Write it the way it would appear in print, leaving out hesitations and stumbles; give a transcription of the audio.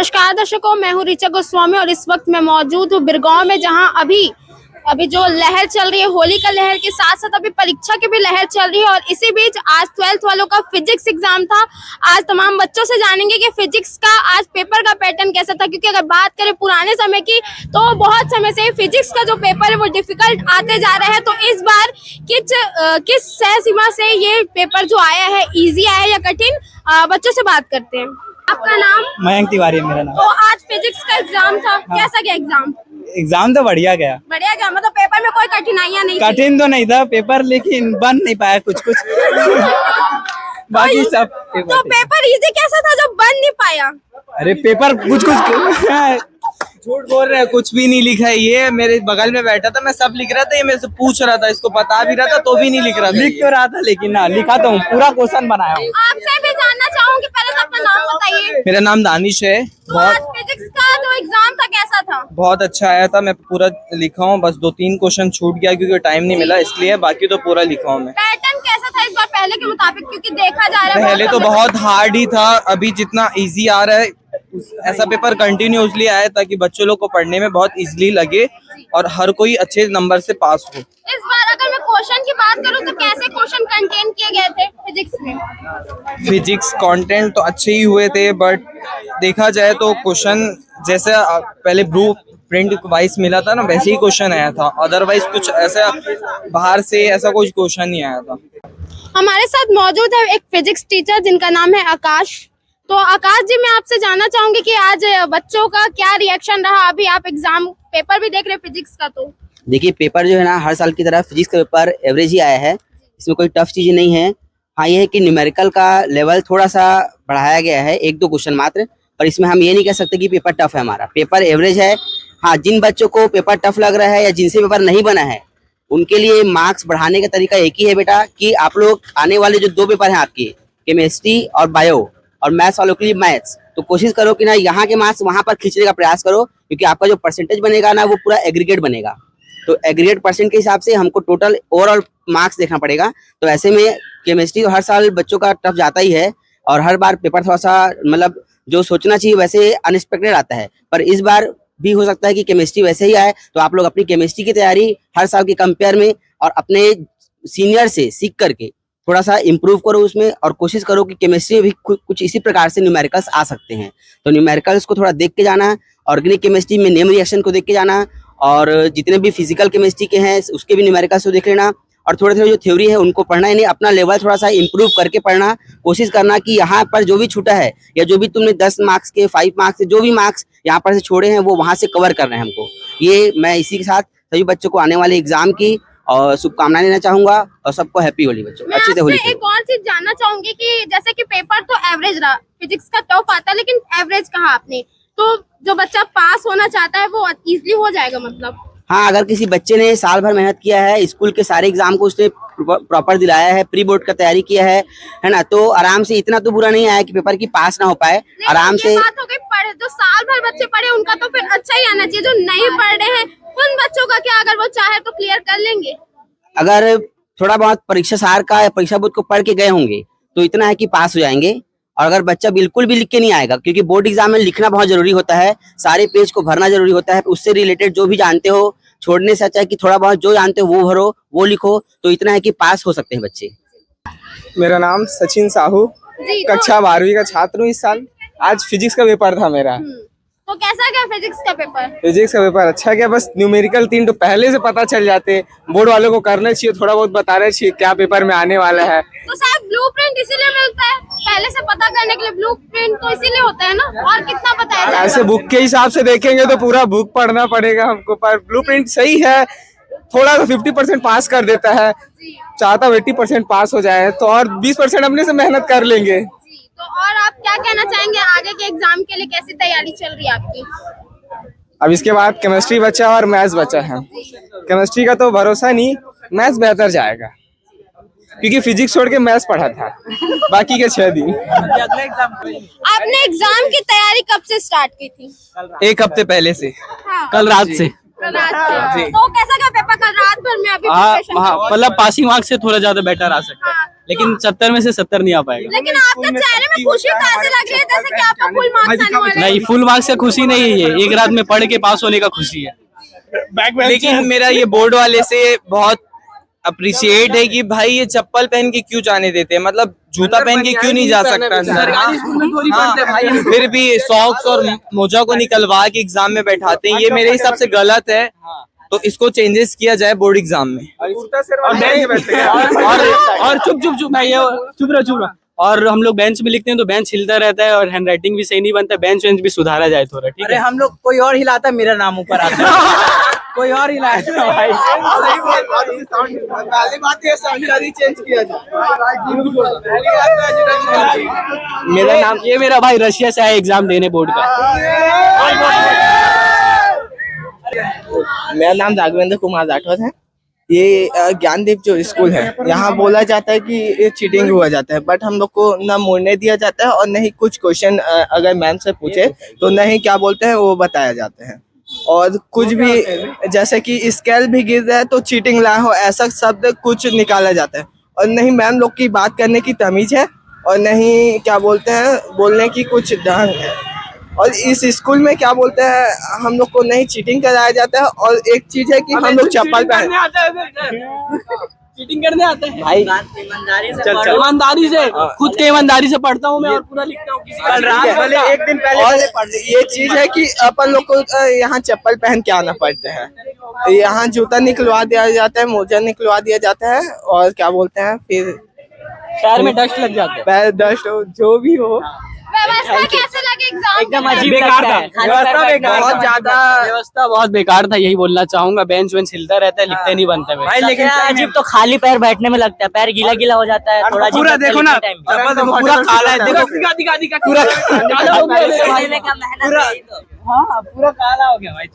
नमस्कार दर्शकों, मैं हूँ ऋचा गोस्वामी और इस वक्त मैं मौजूद हूँ बिरगांव में, जहाँ अभी जो लहर चल रही है होली का लहर के साथ साथ अभी परीक्षा की भी लहर चल रही है। और इसी बीच आज 12th वालों का फिजिक्स एग्जाम था। आज तमाम बच्चों से जानेंगे कि फिजिक्स का आज पेपर का पैटर्न कैसा था, क्योंकि अगर बात करें पुराने समय की तो बहुत समय से फिजिक्स का जो पेपर है वो डिफिकल्ट आते जा रहा है। तो इस बार किस सह सीमा से ये पेपर जो आया है इजी आया या कठिन, बच्चों से बात करते हैं। आपका नाम? मयंक तिवारी है मेरा नाम। तो आज फिजिक्स का एग्जाम था, कैसा गया एग्जाम? एग्जाम तो बढ़िया गया। बढ़िया गया, मतलब पेपर में कोई कठिनाइयाँ नहीं? कठिन तो नहीं था पेपर, लेकिन बन नहीं पाया कुछ बाकी सब तो पेपर इजी कैसा था जब बन नहीं पाया? अरे पेपर कुछ झूठ बोल रहे हैं, कुछ भी नहीं लिखा है। ये मेरे बगल में बैठा था, मैं सब लिख रहा था, ये मेरे से पूछ रहा था, इसको बता भी रहा था तो भी नहीं लिख रहा था। लिख तो रहा था लेकिन ना लिखा तो हूँ, पूरा क्वेश्चन बनाया हूँ। आपसे भी जानना चाहूंगी, पहले तो अपना नाम बताइए। मेरा नाम दानिश है। तो आज फिजिक्स का जो एग्जाम था कैसा था? बहुत अच्छा आया था, मैं पूरा लिखा हूँ, बस 2-3 क्वेश्चन छूट गया क्योंकि टाइम नहीं मिला इसलिए, बाकी तो पूरा लिखा हूँ मैं। पैटर्न कैसा था इस बार पहले के मुताबिक, क्योंकि देखा जा रहा है पहले तो बहुत हार्ड ही था, अभी जितना इजी आ रहा है ऐसा पेपर कंटिन्यूसली आए ताकि बच्चों लोग को पढ़ने में बहुत इजीली लगे और हर कोई अच्छे नंबर से पास हो। इस बार अगर मैं क्वेश्चन की बात करूं तो कैसे क्वेश्चन कंटेन किए गए थे फिजिक्स में? फिजिक्स कंटेंट तो अच्छे ही हुए थे, बट देखा जाए तो क्वेश्चन जैसे पहले ब्लू प्रिंट वाइज मिला था ना, वैसे ही क्वेश्चन आया था। अदरवाइज कुछ ऐसा बाहर से ऐसा कोई क्वेश्चन नहीं आया था। हमारे साथ मौजूद है एक फिजिक्स टीचर जिनका नाम है आकाश। तो आकाश जी, मैं आपसे जानना चाहूंगी कि आज बच्चों का क्या रिएक्शन रहा? अभी आप एग्जाम पेपर भी देख रहे हैं फिजिक्स का, तो देखिए पेपर जो है ना, हर साल की तरह फिजिक्स का पेपर एवरेज ही आया है, इसमें कोई टफ चीज़ नहीं है। हाँ, ये है कि न्यूमेरिकल का लेवल थोड़ा सा बढ़ाया गया है, 1-2 क्वेश्चन मात्र, पर इसमें हम ये नहीं कह सकते कि पेपर टफ है। हमारा पेपर एवरेज है। हाँ, जिन बच्चों को पेपर टफ लग रहा है या जिनसे पेपर नहीं बना है उनके लिए मार्क्स बढ़ाने का तरीका एक ही है बेटा, कि आप लोग आने वाले जो 2 पेपर हैं आपके, केमिस्ट्री और बायो, और मैथ्स वालों के लिए मैथ्स, तो कोशिश करो कि ना यहाँ के मार्क्स वहाँ पर खींचने का प्रयास करो, क्योंकि आपका जो परसेंटेज बनेगा ना वो पूरा एग्रीगेट बनेगा। तो एग्रीगेट परसेंट के हिसाब से हमको टोटल ओवरऑल मार्क्स देखना पड़ेगा। तो ऐसे में केमिस्ट्री तो हर साल बच्चों का टफ जाता ही है और हर बार पेपर थोड़ा सा मतलब जो सोचना चाहिए वैसे अनएक्सपेक्टेड आता है, पर इस बार भी हो सकता है कि केमिस्ट्री वैसे ही आए। तो आप लोग अपनी केमिस्ट्री की तैयारी हर साल के कंपेयर में और अपने सीनियर से सीख करके थोड़ा सा इम्प्रूव करो उसमें, और कोशिश करो कि केमिस्ट्री में भी कुछ इसी प्रकार से न्यूमेरिकल्स आ सकते हैं। तो न्यूमेरिकल्स को थोड़ा देख के जाना, ऑर्गेनिक केमिस्ट्री में नेम रिएक्शन को देख के जाना, और जितने भी फिजिकल केमिस्ट्री के हैं उसके भी न्यूमेरिकल्स को देख लेना, और थोड़े थोड़े जो थ्योरी है उनको पढ़ना ही नहीं, अपना लेवल थोड़ा सा इम्प्रूव करके पढ़ना। कोशिश करना कि यहाँ पर जो भी छूटा है या जो भी तुमने 10 मार्क्स के 5 मार्क्स के जो भी मार्क्स यहाँ पर से छोड़े हैं वो वहाँ से कवर करना है हमको। ये मैं इसी के साथ सभी बच्चों को आने वाले एग्जाम की और शुभकामनाएं देना चाहूंगा, और सबको हैप्पी होली बच्चों, अच्छे से होली। एक और चीज जानना चाहूंगी कि जैसे कि पेपर तो एवरेज रहा, फिजिक्स का टफ आता है, लेकिन एवरेज कहा आपने, तो जो बच्चा पास होना चाहता है वो इजीली हो जाएगा मतलब? हाँ, अगर किसी बच्चे ने साल भर मेहनत किया है, स्कूल के सारे एग्जाम को उसने प्रॉपर दिलाया है, प्री बोर्ड का तैयारी किया है ना, तो आराम से, इतना तो बुरा नहीं आया कि पेपर की पास ना हो पाए, आराम से। बात हो गई पढ़े, जो साल भर बच्चे पढ़े उनका तो फिर अच्छा ही आना चाहिए, जो नहीं पढ़ रहे हैं उन बच्चों का क्या, अगर वो चाहे तो क्लियर कर लेंगे? अगर थोड़ा बहुत परीक्षा सार का या परीक्षा बोर्ड को पढ़ के गए होंगे तो इतना है कि पास हो जाएंगे। और अगर बच्चा बिल्कुल भी लिख के नहीं आएगा, क्योंकि बोर्ड एग्जाम में लिखना बहुत जरूरी होता है, सारे पेज को भरना जरूरी होता है, उससे रिलेटेड जो भी जानते हो छोड़ने से अच्छा है कि थोड़ा बहुत जो जानते हो वो भरो, वो लिखो, तो इतना है कि पास हो सकते हैं बच्चे। मेरा नाम सचिन साहू, कक्षा 12वीं का छात्र हूँ इस साल। आज फिजिक्स का पेपर था मेरा। तो कैसा गया फिजिक्स का पेपर? फिजिक्स का पेपर अच्छा गया, बस न्यूमेरिकल 3 तो पहले से पता चल जाते, बोर्ड वालों को करना चाहिए, थोड़ा बहुत बताना चाहिए क्या पेपर में आने वाला है। तो शायद ब्लूप्रिंट इसीलिए मिलता है, पहले से पता करने के लिए ब्लूप्रिंट तो इसीलिए होता है ना, और कितना बताया जाएगा? ऐसे बुक के हिसाब से देखेंगे तो पूरा बुक पढ़ना पड़ेगा हमको, पर ब्लूप्रिंट सही है, थोड़ा तो 50% पास कर देता है, चाहता हूँ 80% पास हो जाए, तो और 20% अपने से मेहनत कर लेंगे। तो और आप क्या कहना चाहेंगे आगे के एग्जाम के लिए, कैसी तैयारी चल रही है आपकी? अब इसके बाद केमिस्ट्री बचा और मैथ्स बचा है। केमिस्ट्री का तो भरोसा नहीं, मैथ्स बेहतर जाएगा, क्योंकि फिजिक्स छोड़ के मैथ्स पढ़ा था बाकी के 6 दिन। आपने एग्जाम की तैयारी कब से स्टार्ट की थी? 1 हफ्ते पहले से। हाँ। कल रात से। तो कैसा गया पेपर कल रात भर में? अभी मतलब पासिंग मार्क्स से थोड़ा ज्यादा बेटर आ सकता है। लेकिन 70 में से 70 नहीं आ पाएगा। लेकिन आपका चेहरे में खुशी कहाँ से लग रही है, जैसे कि आपका फुल मार्क्स आने वाले हैं? नहीं, फुल मार्क्स से खुशी नहीं है, ये एक रात में पढ़ के पास होने का खुशी है। लेकिन मेरा ये बोर्ड वाले से बहुत अप्रिशिएट है कि भाई ये चप्पल पहन के क्यों जाने देते हैं, मतलब जूता पहन के क्यों नहीं जा सकता अंदर। हाँ, फिर भी सॉक्स और मोजा को निकलवा के एग्जाम में बैठाते हैं, ये मेरे हिसाब से गलत है। तो इसको चेंजेस किया जाए बोर्ड एग्जाम में। और चुप मैं ये चुप रहा। और हम लोग बेंच में लिखते हैं तो बेंच हिलता रहता है और हैंड राइटिंग भी सही नहीं बनता, बेंच वेंच भी सुधारा जाए थोड़ा, ठीक है? हम लोग कोई और हिलाता है, मेरा नाम ऊपर आता है। कोई और हिलाया भाई। पहली बात ये साउंड चेंज किया जाए। मेरा नाम, ये मेरा भाई रशिया से आया एग्जाम देने बोर्ड का। मेरा नाम राघवेंद्र कुमार राठौर है। ये ज्ञानदीप जो स्कूल है, यहाँ बोला जाता है कि ये चीटिंग हुआ जाता है, बट हम लोग को ना मुड़ने दिया जाता है और नहीं कुछ क्वेश्चन अगर मैम से पूछे तो नहीं क्या बोलते हैं वो बताया जाते हैं। और कुछ भी जैसे कि स्केल भी गिर रहा है तो चीटिंग ला हो ऐसा शब्द कुछ निकाला जाता है, और नहीं मैम लोग की बात करने की तमीज है और नहीं क्या बोलते हैं बोलने की कुछ ढंग है। और इस स्कूल में क्या बोलते हैं हम लोग को नहीं चीटिंग कराया जाता है। और एक चीज है कि हम लोग चप्पल चीटिंग करने आते हैं भाई, ईमानदारी से खुद के ईमानदारी से पढ़ता हूँ मैं और पूरा लिखता हूँ। एक दिन पहले और ये चीज है कि अपन लोग को यहाँ चप्पल पहन के आना पड़ता है, यहाँ जूता निकलवा दिया जाता है, मोजा निकलवा दिया जाता है, और क्या बोलते हैं फिर पैर में डस्ट लग जाता है, पैर डस्ट हो जो भी हो। व्यवस्था कैसे लगे एग्जाम? एकदम अजीब लगता है। बहुत ज्यादा व्यवस्था बहुत बेकार था, यही बोलना चाहूंगा। बेंच वेंच हिलता रहता है, लिखते नहीं बनता है। लेकिन अजीब तो खाली पैर बैठने में लगता है, पैर गीला गीला हो जाता है थोड़ा। पूरा देखो ना, पूरा काला है, देखो पूरा काला हो गया भाई। पूरा काला हो गया भाई।